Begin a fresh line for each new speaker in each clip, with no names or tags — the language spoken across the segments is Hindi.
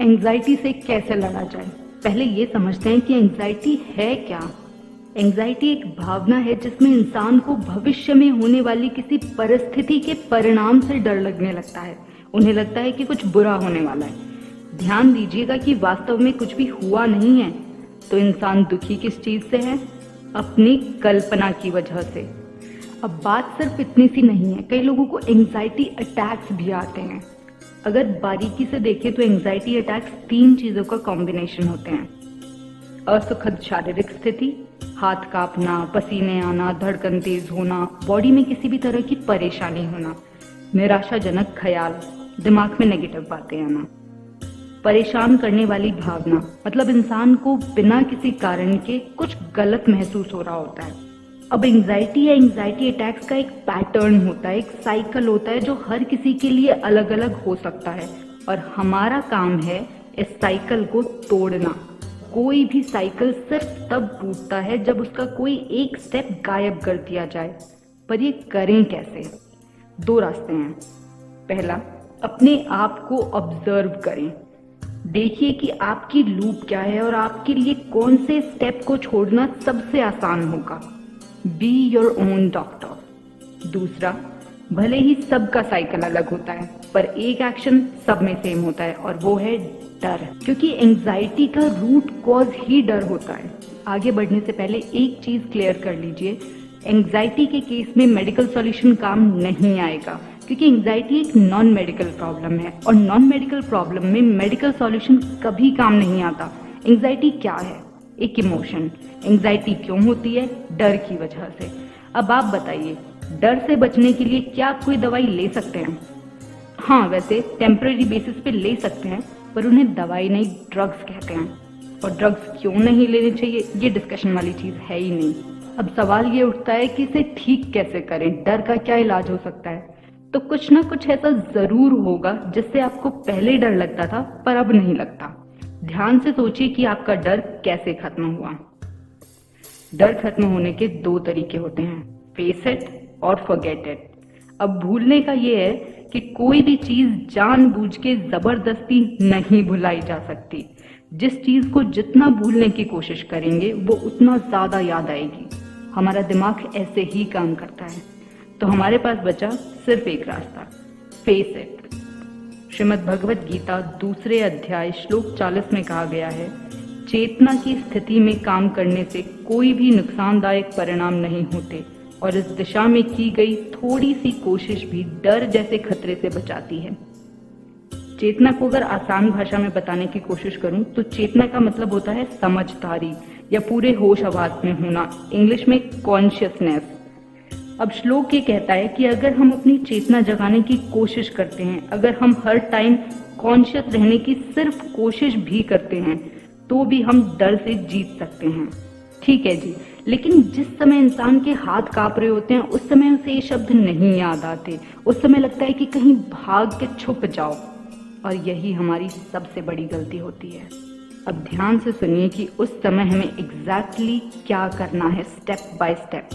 एंजाइटी से कैसे लड़ा जाए? पहले ये समझते हैं कि एंजाइटी है क्या। एंजाइटी एक भावना है जिसमें इंसान को भविष्य में होने वाली किसी परिस्थिति के परिणाम से डर लगने लगता है। उन्हें लगता है कि कुछ बुरा होने वाला है। ध्यान दीजिएगा कि वास्तव में कुछ भी हुआ नहीं है। तो इंसान दुखी किस चीज से है? अपनी कल्पना की वजह से। अब बात सिर्फ इतनी सी नहीं है, कई लोगों को एंजाइटी अटैक्स भी आते हैं। अगर बारीकी से देखें तो एंजाइटी अटैक्स 3 चीजों का कॉम्बिनेशन होते हैं। असुखद शारीरिक स्थिति, हाथ कांपना, पसीने आना, धड़कन तेज होना, बॉडी में किसी भी तरह की परेशानी होना, निराशाजनक ख्याल, दिमाग में नेगेटिव बातें आना, परेशान करने वाली भावना, मतलब इंसान को बिना किसी कारण के कुछ गलत महसूस हो रहा होता है। अब एंजाइटी या एंजाइटी अटैक्स का एक पैटर्न होता है, एक साइकिल होता है जो हर किसी के लिए अलग अलग हो सकता है और हमारा काम है इस साइकिल को तोड़ना। कोई भी साइकिल सिर्फ तब टूटता है जब उसका कोई एक स्टेप गायब कर दिया जाए। पर ये करें कैसे? 2 रास्ते हैं। पहला, अपने आप को ऑब्जर्व करें। देखिए कि आपकी लूप क्या है और आपके लिए कौन से स्टेप को छोड़ना सबसे आसान होगा। Be your own doctor. दूसरा, भले ही सबका साइकिल अलग होता है पर एक एक्शन सब में सेम होता है और वो है डर, क्योंकि एंजाइटी का रूट कॉज ही डर होता है। आगे बढ़ने से पहले एक चीज क्लियर कर लीजिए, एंजाइटी के केस में मेडिकल सॉल्यूशन काम नहीं आएगा, क्योंकि एंजाइटी एक नॉन मेडिकल प्रॉब्लम है और नॉन मेडिकल प्रॉब्लम में मेडिकल सॉल्यूशन कभी काम नहीं आता। एंजाइटी क्या है? एक इमोशन। एंजाइटी क्यों होती है? डर की वजह से। अब आप बताइए, डर से बचने के लिए क्या आप कोई दवाई ले सकते हैं? हाँ, वैसे टेम्पररी बेसिस पे ले सकते हैं, पर उन्हें दवाई नहीं ड्रग्स कहते हैं। और ड्रग्स क्यों नहीं लेने चाहिए, ये डिस्कशन वाली चीज है ही नहीं। अब सवाल ये उठता है कि इसे ठीक कैसे करें, डर का क्या इलाज हो सकता है? तो कुछ ना कुछ ऐसा जरूर होगा जिससे आपको पहले डर लगता था पर अब नहीं लगता। ध्यान से सोचिए कि आपका डर कैसे खत्म हुआ। डर खत्म होने के 2 तरीके होते हैं, फेस इट और फॉरगेट इट। अब भूलने का ये है कि कोई भी चीज जानबूझ के जबरदस्ती नहीं भुलाई जा सकती। जिस चीज को जितना भूलने की कोशिश करेंगे वो उतना ज्यादा याद आएगी। हमारा दिमाग ऐसे ही काम करता है। तो हमारे पास बचा सिर्फ एक रास्ता, फेस इट। श्रीमद् भगवत गीता 2 अध्याय श्लोक 40 में कहा गया है, चेतना की स्थिति में काम करने से कोई भी नुकसानदायक परिणाम नहीं होते और इस दिशा में की गई थोड़ी सी कोशिश भी डर जैसे खतरे से बचाती है। चेतना को अगर आसान भाषा में बताने की कोशिश करूं तो चेतना का मतलब होता है समझदारी या पूरे होश हवास में होना, इंग्लिश में कॉन्शियसनेस। अब श्लोक ये कहता है कि अगर हम अपनी चेतना जगाने की कोशिश करते हैं, अगर हम हर टाइम कॉन्शियस रहने की सिर्फ कोशिश भी करते हैं, तो भी हम डर से जीत सकते हैं। ठीक है जी, लेकिन जिस समय इंसान के हाथ कांप रहे होते हैं उस समय उसे ये शब्द नहीं याद आते। उस समय लगता है कि कहीं भाग के छुप जाओ, और यही हमारी सबसे बड़ी गलती होती है। अब ध्यान से सुनिए कि उस समय हमें एग्जैक्टली क्या करना है, स्टेप बाय स्टेप।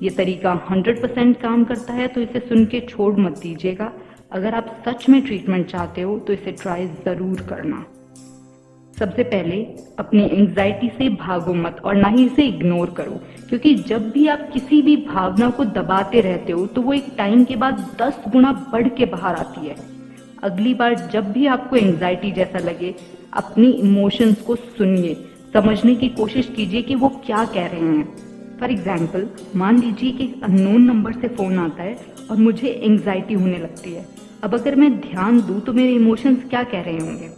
ये तरीका 100% काम करता है तो इसे सुन के छोड़ मत दीजिएगा। अगर आप सच में ट्रीटमेंट चाहते हो तो इसे ट्राई जरूर करना। सबसे पहले अपनी एंजाइटी से भागो मत और ना ही इसे इग्नोर करो, क्योंकि जब भी आप किसी भी भावना को दबाते रहते हो तो वो एक टाइम के बाद 10 गुना बढ़ के बाहर आती है। अगली बार जब भी आपको एंजाइटी जैसा लगे, अपनी इमोशंस को सुनिए, समझने की कोशिश कीजिए कि वो क्या कह रहे हैं। फॉर एग्जाम्पल, मान लीजिए कि अननोन नंबर से फोन आता है और मुझे एंजाइटी होने लगती है। अब अगर मैं ध्यान दूं तो मेरे इमोशंस क्या कह रहे होंगे?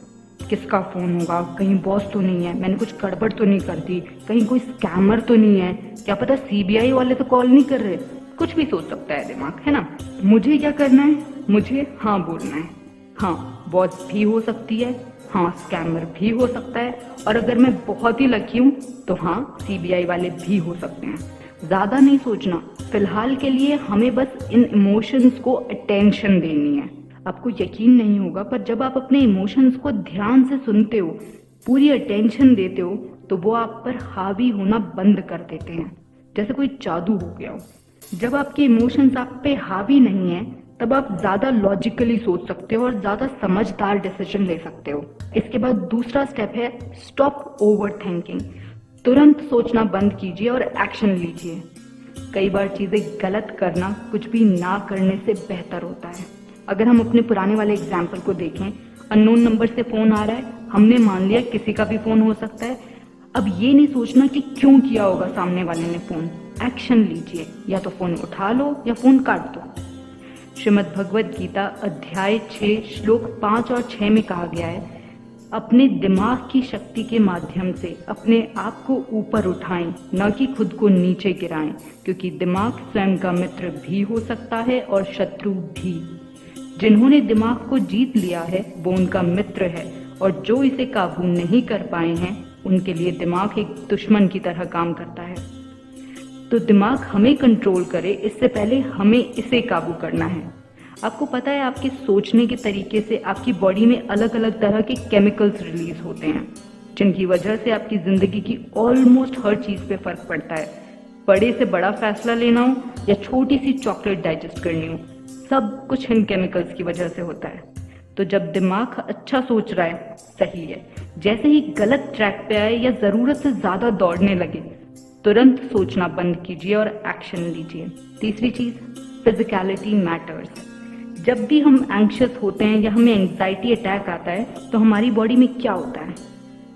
किसका फोन होगा? कहीं बॉस तो नहीं है? मैंने कुछ गड़बड़ तो नहीं कर दी? कहीं कोई स्कैमर तो नहीं है? क्या पता सीबीआई वाले तो कॉल नहीं कर रहे? कुछ भी सोच सकता है दिमाग, है ना? मुझे क्या करना है? मुझे हाँ बोलना है। हाँ, बॉस भी हो सकती है, हाँ स्कैमर भी हो सकता है, और अगर मैं बहुत ही लकी हूँ तो हाँ सीबीआई वाले भी हो सकते हैं। ज्यादा नहीं सोचना। फिलहाल के लिए हमें बस इन इमोशंस को अटेंशन देनी है। आपको यकीन नहीं होगा, पर जब आप अपने इमोशंस को ध्यान से सुनते हो, पूरी अटेंशन देते हो, तो वो आप पर हावी होना बंद कर देते हैं, जैसे कोई जादू हो गया हो। जब आपके इमोशंस आप पे हावी नहीं है तब आप ज्यादा लॉजिकली सोच सकते हो और ज्यादा समझदार डिसीजन ले सकते हो। इसके बाद दूसरा स्टेप है स्टॉप ओवर थिंकिंग। तुरंत सोचना बंद कीजिए और एक्शन लीजिए। कई बार चीजें गलत करना कुछ भी ना करने से बेहतर होता है। अगर हम अपने पुराने वाले एग्जाम्पल को देखें, अननोन नंबर से फोन आ रहा है, हमने मान लिया किसी का भी फोन हो सकता है। अब ये नहीं सोचना कि क्यों किया होगा सामने वाले ने फोन, एक्शन लीजिए, या तो फोन उठा लो या फोन काट दो। श्रीमद् भगवद गीता अध्याय 6 श्लोक 5 और 6 में कहा गया है, अपने दिमाग की शक्ति के माध्यम से अपने आप को ऊपर उठाएं, न कि खुद को नीचे गिराएं, क्योंकि दिमाग स्वयं का मित्र भी हो सकता है और शत्रु भी। जिन्होंने दिमाग को जीत लिया है वो उनका मित्र है, और जो इसे काबू नहीं कर पाए हैं उनके लिए दिमाग एक दुश्मन की तरह काम करता है। तो दिमाग हमें कंट्रोल करे इससे पहले हमें इसे काबू करना है। आपको पता है आपके सोचने के तरीके से आपकी बॉडी में अलग अलग तरह के केमिकल्स रिलीज होते हैं, जिनकी वजह से आपकी जिंदगी की ऑलमोस्ट हर चीज पे फर्क पड़ता है। बड़े से बड़ा फैसला लेना हो या छोटी सी चॉकलेट डाइजेस्ट करनी हो, सब कुछ इन केमिकल्स की वजह से होता है। तो जब दिमाग अच्छा सोच रहा है सही है, जैसे ही गलत ट्रैक पे आए या जरूरत से ज्यादा दौड़ने लगे, तुरंत सोचना बंद कीजिए और एक्शन लीजिए। तीसरी चीज, फिजिकलिटी मैटर्स। जब भी हम एंग्शियस होते हैं या हमें एंजाइटी अटैक आता है तो हमारी बॉडी में क्या होता है?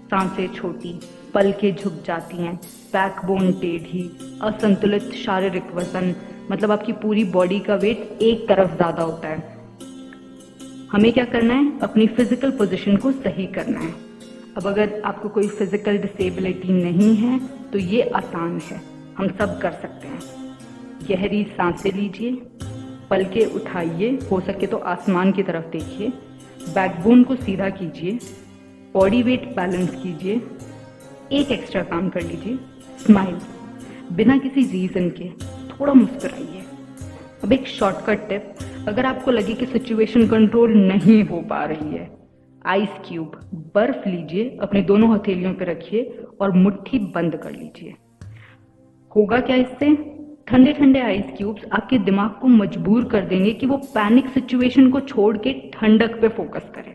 सांसें छोटी, पलकें झुक जाती हैं, बैकबोन टेढ़ी, असंतुलित शारीरिक वजन, मतलब आपकी पूरी बॉडी का वेट एक तरफ ज्यादा होता है। हमें क्या करना है? अपनी फिजिकल पोजीशन को सही करना है। अब अगर आपको कोई फिजिकल डिसेबिलिटी नहीं है तो ये आसान है, हम सब कर सकते हैं। गहरी सांसें लीजिए, पलके उठाइए, हो सके तो आसमान की तरफ देखिए, बैकबोन को सीधा कीजिए, बॉडी वेट बैलेंस कीजिए, एक एक्स्ट्रा काम कर लीजिए, स्माइल, बिना किसी रीजन के थोड़ा मुस्कुराइए। अब एक शॉर्टकट टिप, अगर आपको लगे कि सिचुएशन कंट्रोल नहीं हो पा रही है, आइस क्यूब, बर्फ लीजिए, अपने दोनों हथेलियों पर रखिए और मुट्ठी बंद कर लीजिए। होगा क्या इससे? ठंडे ठंडे आइस क्यूब्स आपके दिमाग को मजबूर कर देंगे कि वो पैनिक सिचुएशन को छोड़ के ठंडक पे फोकस करें।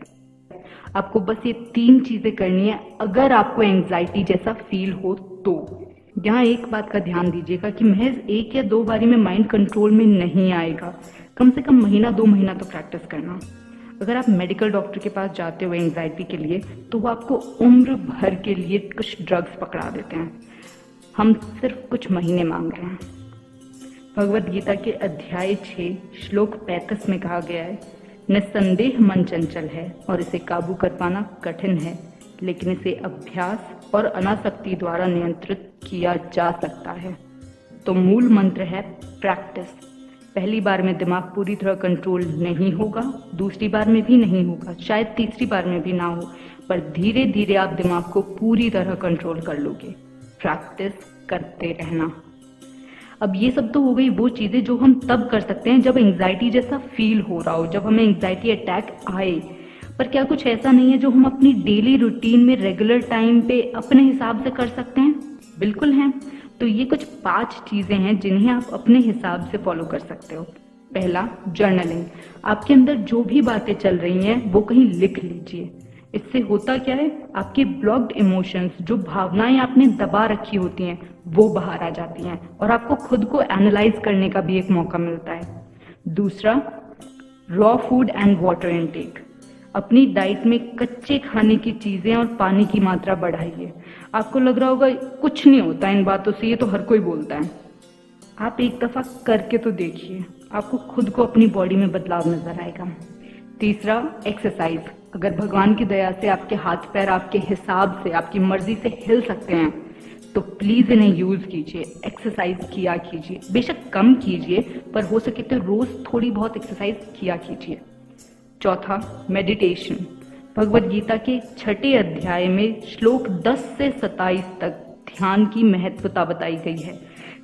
आपको बस ये 3 चीजें करनी है अगर आपको एंजाइटी जैसा फील हो तो। यहाँ एक बात का ध्यान दीजिएगा कि महज 1 या 2 बारी में माइंड कंट्रोल में नहीं आएगा, कम से कम महीना 2 महीना तो प्रैक्टिस करना। अगर आप मेडिकल डॉक्टर के पास जाते हो एंजाइटी के लिए तो वो आपको उम्र भर के लिए कुछ ड्रग्स पकड़ा देते हैं। हम सिर्फ कुछ महीने मांग रहे हैं। भगवद गीता के अध्याय 6 श्लोक 35 में कहा गया है, निस्संदेह मन चंचल है और इसे काबू कर पाना कठिन है, लेकिन इसे अभ्यास और अनासक्ति द्वारा नियंत्रित किया जा सकता है। तो मूल मंत्र है प्रैक्टिस। पहली बार में दिमाग पूरी तरह कंट्रोल नहीं होगा, दूसरी बार में भी नहीं होगा, शायद तीसरी बार में भी ना हो, पर धीरे धीरे आप दिमाग को पूरी तरह कंट्रोल कर लोगे। प्रैक्टिस करते रहना। अब ये सब तो हो गई वो चीजें जो हम तब कर सकते हैं जब एंजाइटी जैसा फील हो रहा हो, जब हमें एंजाइटी अटैक आए। पर क्या कुछ ऐसा नहीं है जो हम अपनी डेली रूटीन में रेगुलर टाइम पे अपने हिसाब से कर सकते हैं? बिल्कुल हैं। तो ये कुछ 5 चीजें हैं जिन्हें आप अपने हिसाब से फॉलो कर सकते हो। पहला, जर्नलिंग। आपके अंदर जो भी बातें चल रही हैं वो कहीं लिख लीजिए। इससे होता क्या है, आपके ब्लॉक्ड इमोशंस, जो भावनाएं आपने दबा रखी होती हैं, वो बाहर आ जाती हैं और आपको खुद को एनालाइज करने का भी एक मौका मिलता है। दूसरा, raw food and water intake. अपनी डाइट में कच्चे खाने की चीजें और पानी की मात्रा बढ़ाइए। आपको लग रहा होगा कुछ नहीं होता इन बातों से, ये तो हर कोई बोलता है। आप एक दफा करके तो देखिए, आपको खुद को अपनी बॉडी में बदलाव नजर आएगा। तीसरा, एक्सरसाइज। अगर भगवान की दया से आपके हाथ पैर आपके हिसाब से, आपकी मर्जी से हिल सकते हैं तो प्लीज इन्हें यूज कीजिए, एक्सरसाइज किया कीजिए। बेशक कम कीजिए, पर हो सके तो रोज थोड़ी बहुत एक्सरसाइज किया कीजिए। चौथा, मेडिटेशन। भगवद गीता के 6 अध्याय में श्लोक 10 से 27 तक ध्यान की महत्वता बताई गई है।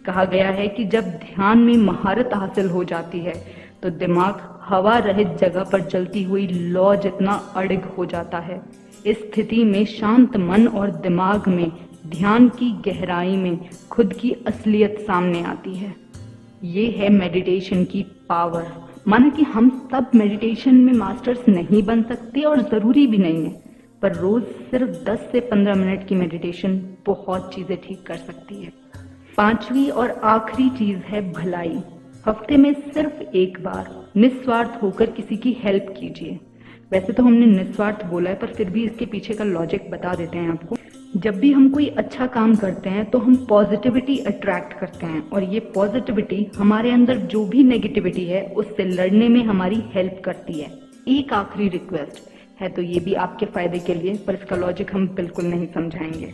कहा गया है कि जब ध्यान में महारत हासिल हो जाती है तो दिमाग हवा रहित जगह पर चलती हुई लौ जितना अड़िग हो जाता है। इस स्थिति में शांत मन और दिमाग में ध्यान की गहराई में खुद की असलियत सामने आती है। ये है मेडिटेशन की पावर। माना कि हम सब मेडिटेशन में मास्टर्स नहीं बन सकते और ज़रूरी भी नहीं है, पर रोज़ सिर्फ 10 से 15 मिनट की मेडिटेशन बहुत चीज़ें ठीक कर सकती है। 5वीं और आखिरी चीज़ है भलाई। हफ्ते में सिर्फ एक बार निस्वार्थ होकर किसी की हेल्प कीजिए। वैसे तो हमने निस्वार्थ बोला है, पर फिर भी इसके पीछे का लॉजिक बता देते हैं आपको। जब भी हम कोई अच्छा काम करते हैं तो हम पॉजिटिविटी अट्रैक्ट करते हैं, और ये पॉजिटिविटी हमारे अंदर जो भी नेगेटिविटी है उससे लड़ने में हमारी हेल्प करती है। एक आखिरी रिक्वेस्ट है, तो ये भी आपके फायदे के लिए, पर इसका लॉजिक हम बिल्कुल नहीं समझाएंगे।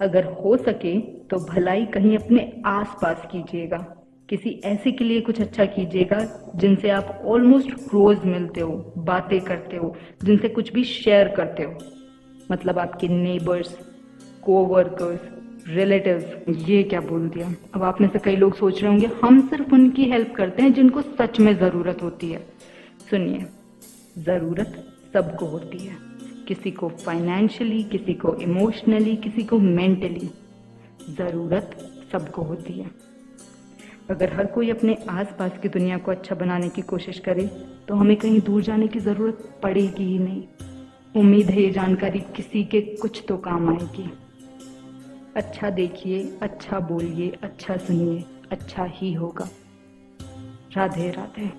अगर हो सके तो भलाई कहीं अपने आसपास कीजिएगा। किसी ऐसे के लिए कुछ अच्छा कीजिएगा जिनसे आप ऑलमोस्ट रोज मिलते हो, बातें करते हो, जिनसे कुछ भी शेयर करते हो। मतलब आपके नेबर्स, कोवर्कर्स, रिलेटिव्स। ये क्या बोल दिया। अब आप में से कई लोग सोच रहे होंगे हम सिर्फ उनकी हेल्प करते हैं जिनको सच में ज़रूरत होती है। सुनिए, ज़रूरत सबको होती है, किसी को फाइनेंशियली, किसी को इमोशनली, किसी को मेंटली। ज़रूरत सबको होती है। अगर हर कोई अपने आसपास की दुनिया को अच्छा बनाने की कोशिश करे तो हमें कहीं दूर जाने की ज़रूरत पड़ेगी ही नहीं। उम्मीद है ये जानकारी किसी के कुछ तो काम आएगी। अच्छा देखिए, अच्छा बोलिए, अच्छा सुनिए, अच्छा ही होगा। राधे राधे।